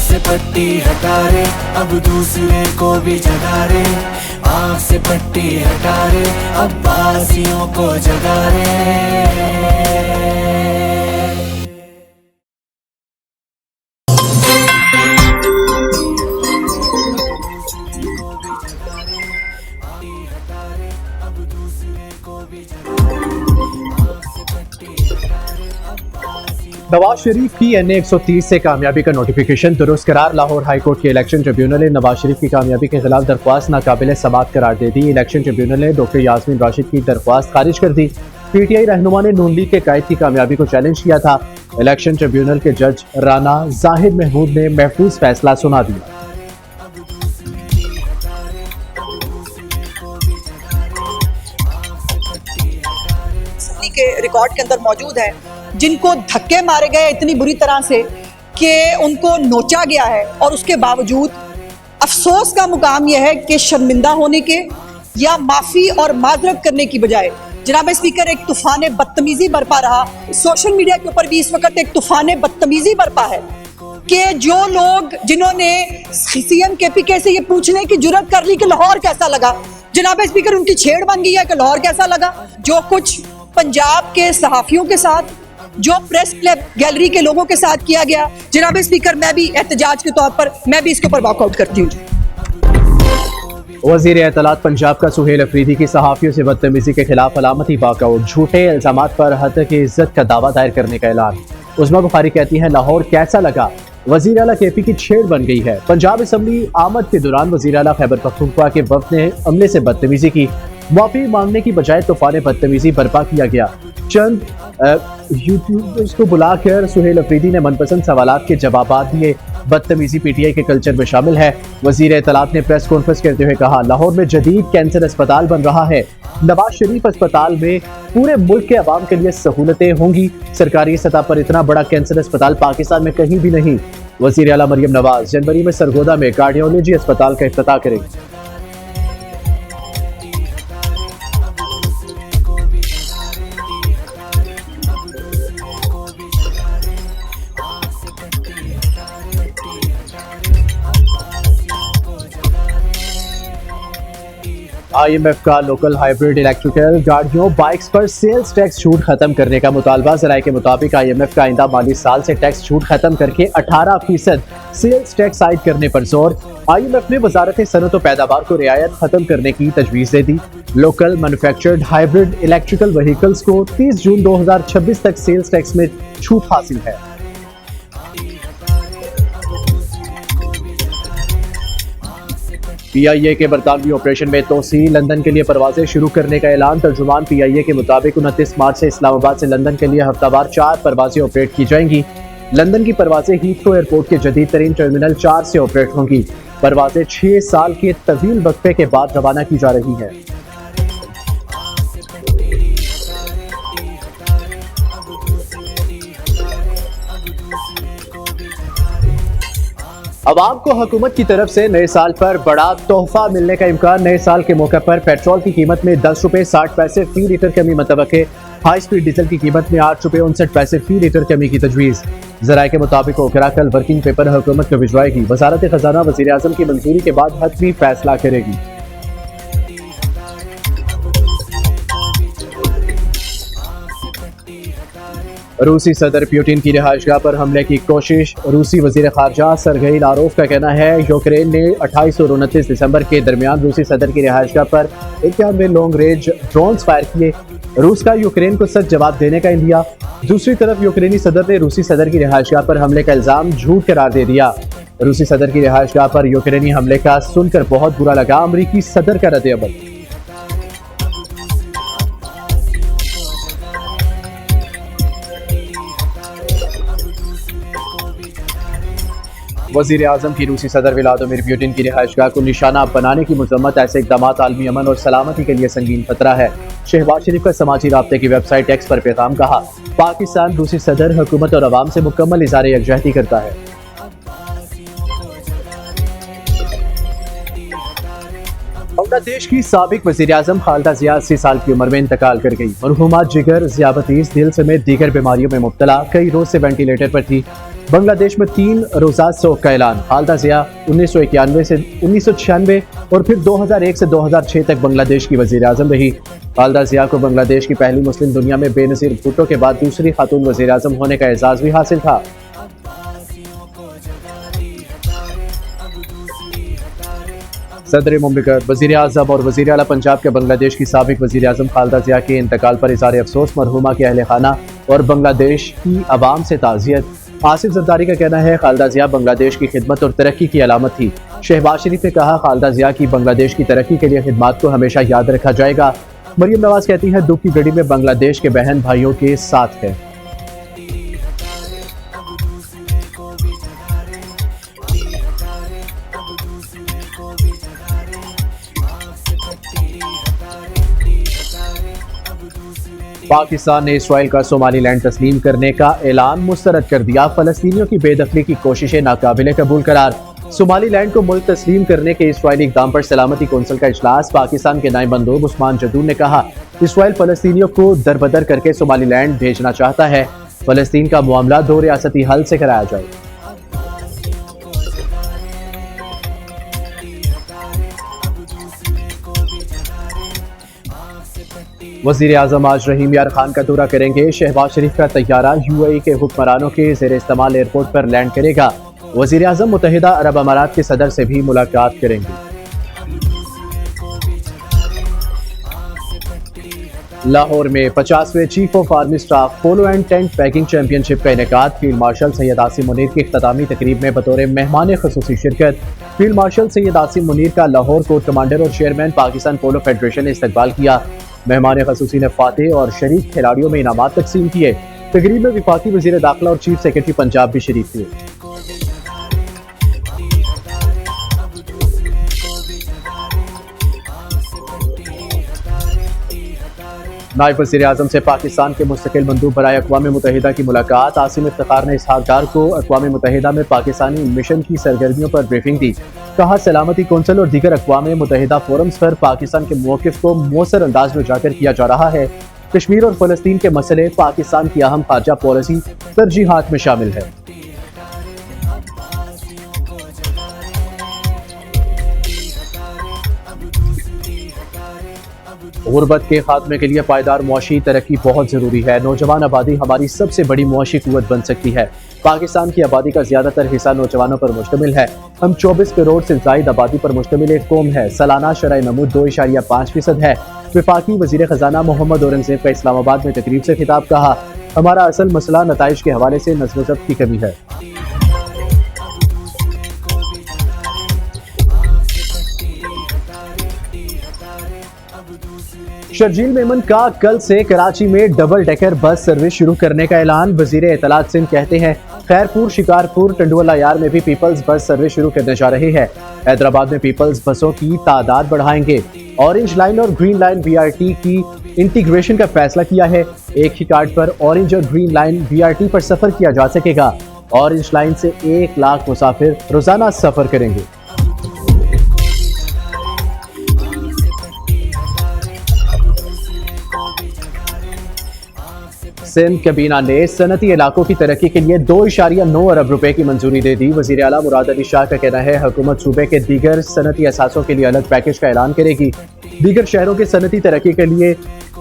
से पट्टी हटा रे, अब दूसरे को भी जगा रे। आँख से पट्टी हटा रे, अब बासियों को जगा रे। नवाज शरीफ की NA 130 से कामयाबी का नोटिफिकेशन दुरुस्त करार। लाहौर हाई कोर्ट के इलेक्शन ट्रिब्यूनल ने नवाज शरीफ की कामयाबी के खिलाफ दरख्वास्त नाकाबिल समाअत करार दे दी। इलेक्शन ट्रिब्यूनल ने डॉक्टर यास्मीन राशिद की दरख्वास्त खारिज कर दी। PTI रहनुमा ने नून लीग के कायद की कामयाबी को चैलेंज किया था। इलेक्शन ट्रिब्यूनल के जज राना जाहिद महमूद ने महफूज फैसला सुना दिया। के रिकॉर्ड के अंदर मौजूद है, जिनको धक्के मारे गए इतनी बुरी तरह से कि उनको नोचा गया है, और उसके बावजूद अफसोस का मुकाम यह है कि शर्मिंदा होने के या माफ़ी और माजरत करने की बजाय जनाब स्पीकर एक तूफान बदतमीजी बरपा रहा। सोशल मीडिया के ऊपर भी इस वक्त एक तूफान बदतमीजी बरपा है कि जो लोग जिन्होंने CM KPK से ये पूछने की जुर्रत कर ली कि लाहौर कैसा लगा, जनाब स्पीकर उनकी छेड़ बन गई है कि लाहौर कैसा लगा। जो कुछ पंजाब के सहाफ़ियों के साथ, जो प्रेस क्लब गैलरी के लोगों के साथ किया गया, जनाब स्पीकर मैं भी एहतजाज के तौर पर मैं भी इसके ऊपर वॉकआउट करती हूँ। वज़ीर इत्तलात पंजाब का सुहेल अफरीदी की सहाफ़ियों से बदतमीजी के खिलाफ अलामती वॉकआउट। झूठे इल्ज़ामात पर हद की इज्जत का दावा दायर करने का ऐलान। उस्मा बुखारी कहती हैं लाहौर कैसा लगा, वज़ीर आला KP की छेड़ बन गई है। पंजाब असम्बली आमद के दौरान वज़ीर आला खैबर पख्तूनख्वा के वफ़द ने अमले से बदतमीजी की। माफी मांगने की बजाय तूफान बदतमीजी बर्पा किया गया। चंद यूट्यूबर्स को बुलाकर सुहेल अफरीदी ने मनपसंद सवालात के जवाब दिए। बदतमीजी PTI के कल्चर में शामिल है। वज़ीर इत्तलात ने प्रेस कॉन्फ्रेंस करते हुए कहा लाहौर में जदीद कैंसर अस्पताल बन रहा है। नवाज शरीफ अस्पताल में पूरे मुल्क के अवाम के लिए सहूलतें होंगी। सरकारी सतह पर इतना बड़ा कैंसर अस्पताल पाकिस्तान में कहीं भी नहीं। वज़ीर आला मरियम नवाज जनवरी में सरगोदा में कार्डियोलॉजी अस्पताल का इफ्तिताह करेंगी। IMF का लोकल हाइब्रिड इलेक्ट्रिकल गाड़ियों बाइक्स पर सेल्स टैक्स छूट खत्म करने का मुतालबा। ज़राए के मुताबिक IMF का आइंदा माली साल से टैक्स छूट खत्म करके 18% सेल्स टैक्स आयद करने पर जोर। IMF ने वजारत सनअत व पैदावार को रियायत खत्म करने की तजवीज़ दे दी। Local manufactured hybrid electrical vehicles को 30 जून 2026 तक सेल्स टैक्स में छूट हासिल है। PIA के बरतानवी ऑपरेशन में तोसी। लंदन के लिए परवाजें शुरू करने का ऐलान। तर्जुमान PIA के मुताबिक 29 मार्च से इस्लामाबाद से लंदन के लिए हफ्तावार 4 परवाजें ऑपरेट की जाएंगी। लंदन की परवाजें हीथ्रो एयरपोर्ट के जदीद तरीन टर्मिनल 4 से ऑपरेट होंगी। परवाजें 6 साल के तवील वक्फे के बाद रवाना की जा रही हैं। अवाम को हुकूमत की तरफ से नए साल पर बड़ा तोहफा मिलने का इम्कान। नए साल के मौके पर पेट्रोल की कीमत में 10 रुपए 60 पैसे फी लीटर कमी मुतवक्के। हाई स्पीड डीजल की कीमत में 8 रुपए 59 पैसे फी लीटर कमी की तजवीज़। ज़राए के मुताबिक ओकरा कल वर्किंग पेपर हुकूमत को भिजवाएगी। वजारत खजाना वज़ीर आज़म की मंजूरी के बाद हतमी फैसला करेगी। रूसी सदर पुतिन की रिहाइशगाह पर हमले की कोशिश। रूसी वजीर खारजा सरगई लारोव का कहना है यूक्रेन ने 28 और 29 दिसंबर के दरमियान रूसी सदर की रिहाइशगाह पर 91 लॉन्ग रेंज ड्रोन्स फायर किए। रूस का यूक्रेन को सख्त जवाब देने का इंदिया। दूसरी तरफ यूक्रेनी सदर ने रूसी सदर की रिहाइशगाह पर हमले का इल्जाम झूठ करार दे दिया। रूसी सदर की रिहाइशगाह पर यूक्रेनी हमले का सुनकर बहुत बुरा लगा अमरीकी सदर का रद्द-ए-अमल। वज़ीर आज़म की रूसी सदर व्लादिमीर पुतिन की रिहाइशगाह को निशाना बनाने की मजम्मत। ऐसे इक़दाम आलमी अमन और सलामती के लिए संगीन खतरा है। शहबाज शरीफ का समाजी राब्ते की वेबसाइट एक्स पर पैगाम कहा पाकिस्तान रूसी सदर हुकूमत और अवाम से मुकम्मल इज़हार यकजहती करता है। बांग्लादेश की साबिक वज़ीर आज़म खालिदा ज़िया 80 साल की उम्र में इंतकाल कर गई। मरहूमा जिगर, ज़ियाबतीस, दिल समेत दीगर बीमारियों में मुब्तला कई रोज से वेंटिलेटर पर थी। बांग्लादेश में 3 रोज़ा सोग का ऐलान। खालदा जिया 1991 से 1996 और फिर 2001 से 2006 तक बांग्लादेश की वज़ीर आज़म रही। खालदा जिया को बांग्लादेश की पहली मुस्लिम दुनिया में बेनज़ीर भुट्टो के बाद दूसरी खातून वज़ीर आज़म होने का एजाज़ भी हासिल था। सदर मुमलिकत, वज़ीर आज़म और वज़ीर आला पंजाब के बांग्लादेश की साबिक वज़ीर आज़म खालदा जिया के इंतकाल पर इज़हार अफसोस। मरहूमा के अहल खाना और बांग्लादेश की आवाम से ताज़ियत। आसिफ जरदारी का कहना है खालदा जिया बांग्लादेश की खिदमत और तरक्की की अलामत थी। शहबाज शरीफ ने कहा खालदा जिया की बांग्लादेश की तरक्की के लिए खिदमत को हमेशा याद रखा जाएगा। मरियम नवाज कहती है दुख की घड़ी में बांग्लादेश के बहन भाइयों के साथ है। पाकिस्तान ने इसराइल का सोमालीलैंड तस्लीम करने का ऐलान मुस्तरद कर दिया। फलस्तीनियों की बेदखली की कोशिशें नाकाबिले कबूल करार। सोमालीलैंड को मुल्क तस्लीम करने के इसराइली इक़दाम पर सलामती कौंसिल का इजलास। पाकिस्तान के नायब मंदूब उस्मान जदूर ने कहा इसराइल फलस्तीनियों को दरबदर करके सोमालीलैंड भेजना चाहता है। फलस्तीन का मामला 2 रियासती हल से कराया जाए। वज़ीर आज़म आज रहीम यार खान का दौरा करेंगे। शहबाज शरीफ का तैयारा UAE के हुक्मरानों के ज़ेर इस्तेमाल एयरपोर्ट पर लैंड करेगा। वज़ीर आज़म मुत्तहिदा अरब अमारात के सदर से भी मुलाकात करेंगे। लाहौर में 50वें chief of army staff polo and tent pegging championship का इनेकाद। फील्ड मार्शल सैयद आसिम मुनीर की इख्तितामी तकरीब में बतौर मेहमान ख़ुसूसी शिरकत। फील्ड मार्शल सैयद आसिम मुनीर का लाहौर कोर्ट कमांडर और चेयरमैन पाकिस्तान पोलो फेडरेशन ने इस्तकबाल किया। मेहमान ख़ुसूसी ने फातेह और शरीक खिलाड़ियों में इनामात तकसीम किए। तकरीब में वफाकी वज़ीर दाखिला और चीफ सेक्रेटरी पंजाब भी शरीक हुए। नायब वज़ीर आज़म से पाकिस्तान के मुस्तकिल मंदूब बराए अक़वाम मुत्तहिदा की मुलाकात। आसिम इफ्तिखार ने इसहाक डार को अक़वाम मुत्तहिदा में पाकिस्तानी मिशन की सरगर्मियों पर ब्रीफिंग दी। कहा सलामती कौंसिल और दीगर अक़वाम मुत्तहिदा फोरम्स पर पाकिस्तान के मौक़िफ़ को मौसर अंदाज में उजागर किया जा रहा है। कश्मीर और फ़लस्तीन के मसले पाकिस्तान की अहम खारजा पॉलिसी तरजीहात में शामिल है। गुर्बत के खात्मे के लिए पायदार मुआशी तरक्की बहुत ज़रूरी है। नौजवान आबादी हमारी सबसे बड़ी मुआशी कुव्वत बन सकती है। पाकिस्तान की आबादी का ज़्यादातर हिस्सा नौजवानों पर मुश्तमिल है। हम 24 करोड़ से ज़ायद आबादी पर मुश्तमिल एक कौम है। सालाना शरह नमू 2.5% है। वफाकी वज़ीर ख़जाना मोहम्मद औरंगज़ेब का इस्लामाबाद में तकरीब से खिताब। कहा हमारा असल मसला नताइज के हवाले से नज़्म ज़ब्त की कमी है। शर्जील मेमन का कल से कराची में डबल डेकर बस सर्विस शुरू करने का ऐलान। वजीर इत्तलात सिंध कहते हैं खैरपुर, शिकारपुर, टंडुअला यार में भी पीपल्स बस सर्विस शुरू करने जा रही है। हैदराबाद में पीपल्स बसों की तादाद बढ़ाएंगे। ऑरेंज लाइन और ग्रीन लाइन BRT की इंटीग्रेशन का फैसला किया है। एक ही कार्ड पर ऑरेंज और ग्रीन लाइन BRT पर सफर किया जा सकेगा। ऑरेंज लाइन से 1 लाख मुसाफिर रोजाना सफर करेंगे। सिंध कैबिनेट ने सनती इलाकों की तरक्की के लिए 2.9 अरब रुपए की मंजूरी दे दी। वजीर आला मुराद अली शाह का कहना है हुकूमत सूबे के दीगर सनती असासों के लिए अलग पैकेज का ऐलान करेगी। दीगर शहरों के सनती तरक्की के लिए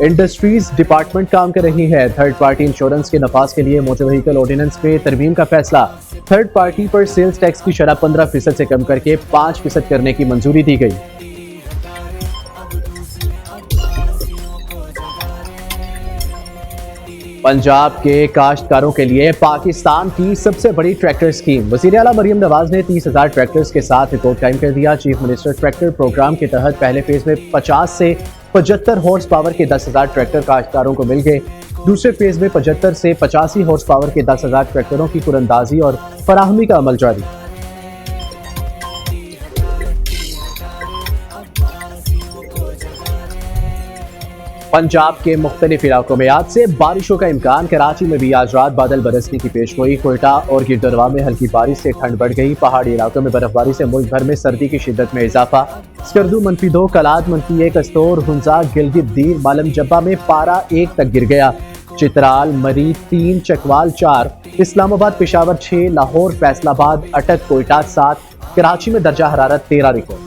इंडस्ट्रीज डिपार्टमेंट काम कर रही है। थर्ड पार्टी इंश्योरेंस के नफाज के लिए मोटर व्हीकल ऑर्डिनेंस पे तरमीम का फैसला। थर्ड पार्टी पर सेल्स टैक्स की शरह 15% से कम करके 5% करने की मंजूरी दी गई। पंजाब के काश्तकारों के लिए पाकिस्तान की सबसे बड़ी ट्रैक्टर स्कीम। वज़ीर आला मरियम नवाज ने 30,000 ट्रैक्टर्स के साथ रिकॉर्ड कायम कर दिया। चीफ मिनिस्टर ट्रैक्टर प्रोग्राम के तहत पहले फेज में 50 से 75 हॉर्स पावर के 10,000 ट्रैक्टर काश्तकारों को मिल गए। दूसरे फेज में 75 से 85 हॉर्स पावर के 10,000 ट्रैक्टरों की कुरंदाजी और फराहमी का अमल जारी। पंजाब के मुख्तलिफ इलाकों में आज से बारिशों का इम्कान। कराची में भी आज रात बादल बरसने की पेशगोई। कोयटा और गिरदरवा में हल्की बारिश से ठंड बढ़ गई। पहाड़ी इलाकों में बर्फबारी से मुल्क भर में सर्दी की शिद्दत में इजाफा। स्कर्दू -2, कलाद -1, अस्तोर, हुंजा, गिलगित, दीर, मालम जब्बा में पारा 1 तक गिर गया। चित्राल, मरी 3, चकवाल 4, इस्लामाबाद पेशावर 6, लाहौर फैसलाबाद अटक कोयटा 7, कराची में दर्जा हरारत 13 रिकॉर्ड।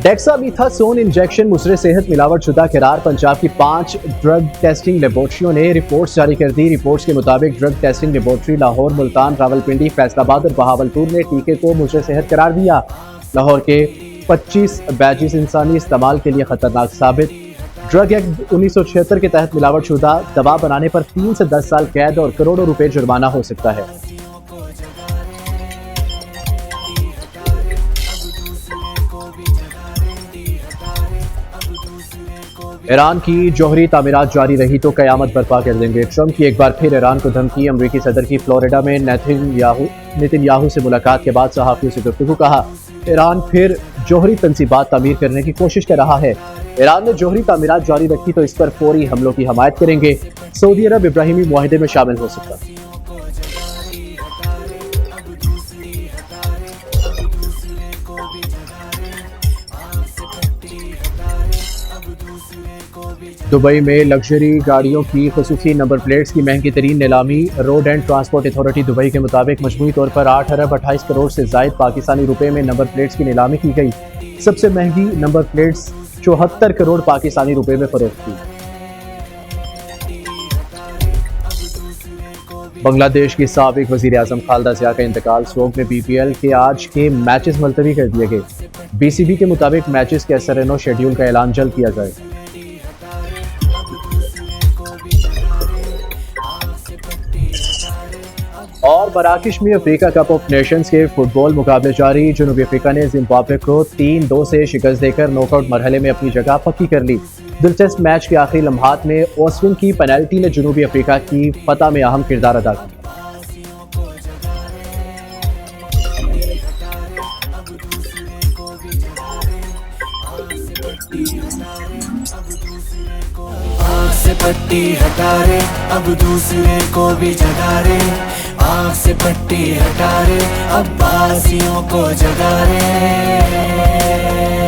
डेक्सामीथासोन इंजेक्शन मुसरे सेहत मिलावट शुदा करार। पंजाब की 5 ड्रग टेस्टिंग लेबोरेटरियों ने रिपोर्ट्स जारी कर दी। रिपोर्ट्स के मुताबिक drug testing laboratory Lahore, Multan, Rawalpindi, Faisalabad और बहावलपुर ने टीके को मुसरे सेहत करार दिया। लाहौर के 25 बैचेस इंसानी इस्तेमाल के लिए खतरनाक साबित। ड्रग एक्ट 1976 के तहत मिलावट शुदा दवा बनाने पर 3 से 10 साल कैद और करोड़ों रुपए जुर्माना हो सकता है। ईरान की जौहरी तामीरात जारी रही तो कयामत बर्पा कर देंगे। ट्रंप की एक बार फिर ईरान को धमकी। अमरीकी सदर की फ्लोरिडा में नेतन्याहू से मुलाकात के बाद सहाफियों से गुफ्तगू। कहा, ईरान फिर जौहरी तंसीबात तामीर करने की कोशिश कर रहा है। ईरान ने जौहरी तामीरात जारी रखी तो इस पर फौरी हमलों की हमायत करेंगे। सऊदी अरब इब्राहिमी मुआहिदे में शामिल हो सकता है। दुबई में लग्जरी गाड़ियों की खुसूसी नंबर प्लेट्स की महंगी तरीन नीलामी। Road and transport authority Dubai के मुताबिक मजमूई तौर पर 8 अरब 28 करोड़ से जायद पाकिस्तानी रुपए में नंबर प्लेट्स की नीलामी की गई। सबसे महंगी नंबर प्लेट्स 74 करोड़ पाकिस्तानी रुपए में फरोख्त की। बांग्लादेश की साबिक वजीर आजम खालदा जिया का इंतकाल। सोग में BPL के आज के मैचेस मुलतवी कर दिए गए। BCB के मुताबिक मैचेस के असर शेड्यूल का ऐलान जल्द किया जाए। और मराकश में अफ्रीका कप ऑफ नेशंस के फुटबॉल मुकाबले जारी। जनूबी अफ्रीका ने जिम्बाब्वे को 3-2 से शिकस्त देकर नॉकआउट मरहले में अपनी जगह पक्की कर ली। दिलचस्प मैच के आखिरी लम्हात में ओस्विन की पेनल्टी ने जनूबी अफ्रीका की फतह में अहम किरदार अदा किया। आँख से पट्टी हटा रे, अब दूसरे को भी जगा रे। आँख से पट्टी हटा रे, अब बासियों को जगा रे।